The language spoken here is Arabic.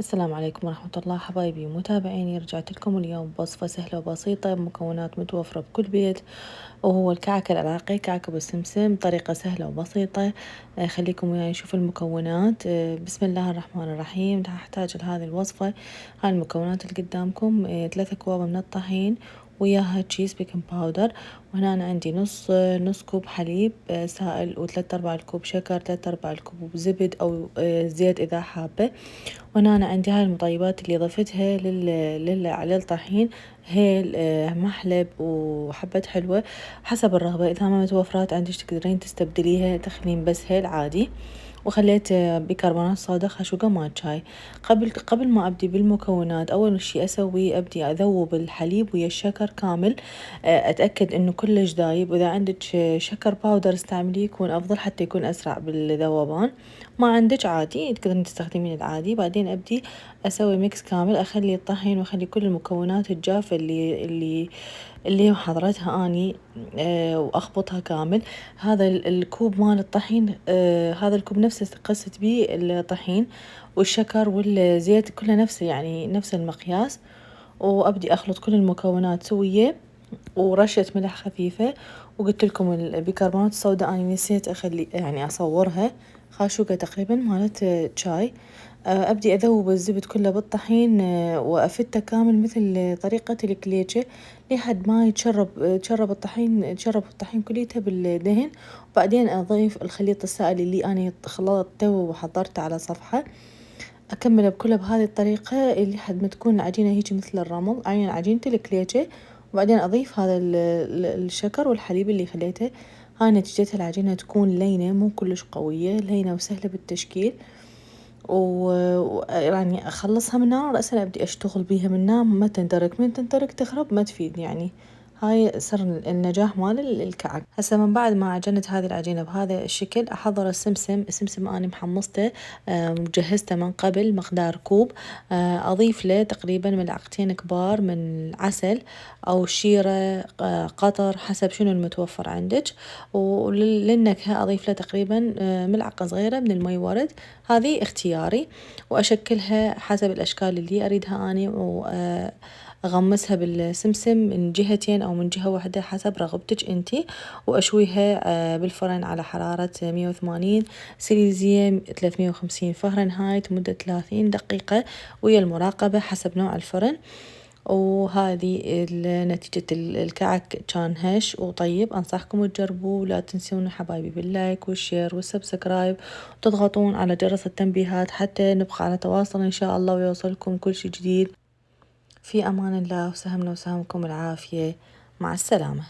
السلام عليكم ورحمة الله حبايبي متابعيني، رجعت لكم اليوم بوصفة سهلة وبسيطة بمكونات متوفرة بكل بيت، وهو الكعك العراقي، كعك أبو سمسم بطريقة سهلة وبسيطة. خليكم وياي نشوف المكونات. بسم الله الرحمن الرحيم. راح أحتاج لهذه الوصفة هاي المكونات اللي قدامكم: 3 أكواب من الطحين، وياها تشيز بيكنج باودر، وهنا أنا عندي نص كوب حليب سائل، و3/4 الكوب شكر، 3/4 الكوب زبد أو زيت إذا حابة. وهنا أنا عندي هاي المطيبات اللي ضفتها للطحين: هيل، محلب، وحبة حلوة حسب الرغبة. إذا ما متوفرات عندك تقدرين تستبدليها تخلين بس هيل عادي. وخليت بيكربونات صودا خشوقة مال شاي. قبل ما أبدي بالمكونات، أول شي أسويه أبدي أذوب الحليب ويا الشكر كامل. أتأكد إنه كلش دايب، وإذا عندك شكر باودر استعمليه يكون أفضل حتى يكون أسرع بالذوبان. ما عندك عادي تقدرين تستخدمين العادي. بعدين أبدي أسوي ميكس كامل، أخلي الطحين وأخلي كل المكونات الجافة اللي حضرتها أني، وأخبطها كامل. هذا الكوب مال الطحين، هذا الكوب نفسه قست بيه الطحين والشكر والزيت كله نفسه، يعني نفس المقياس. وأبدي أخلط كل المكونات سوية، ورشة ملح خفيفة. وقلت لكم البيكربونات الصودا أنا نسيت أخلي يعني أصورها، خاشوقة تقريبا مالت شاي. أبدي أذوب الزبد كله بالطحين، وأفته كامل مثل طريقة الكليتشة لحد ما تشرب الطحين كليته بالدهن. وبعدين أضيف الخليط السائل اللي أنا خلطته وحضرته على صفحة. أكمله بكله بهذه الطريقة لحد ما تكون العجينة هيجي مثل الرمل، عجينة الكليتشة. وبعدين أضيف هذا الشكر والحليب اللي خليته. هاي نتيجتها العجينة تكون لينة، مو كلش قوية، لينة وسهلة بالتشكيل. ويعني أخلصها من النار، أسأل أبدي أشتغل بيها من النار، ما تندرك، من تندرك تخرب ما تفيد يعني. هاي سر النجاح مال الكعك. هسه من بعد ما عجنت هذه العجينة بهذا الشكل، أحضر السمسم أنا محمصته، مجهزته من قبل مقدار كوب. أضيف له تقريبا ملعقتين كبار من العسل أو شيرة، قطر، حسب شنو المتوفر عندك. وللنكهة أضيف له تقريبا ملعقة صغيرة من المي ورد، هذه اختياري. وأشكلها حسب الأشكال اللي أريدها أنا، وأغمسها بالسمسم من جهتين أو من جهة واحدة حسب رغبتك أنتي. وأشويها بالفرن على حرارة 180 سيليزيوس 350 فهرنهايت مدة 30 دقيقة، ويا المراقبة حسب نوع الفرن. وهذه نتيجة الكعك، كان هش وطيب. أنصحكم تجربوه، ولا تنسون حبايبي باللايك والشير والسبسكرايب، وتضغطون على جرس التنبيهات حتى نبقى على تواصل إن شاء الله ويوصلكم كل شي جديد. في أمان الله، وسهمنا وسهمكم العافية. مع السلامة.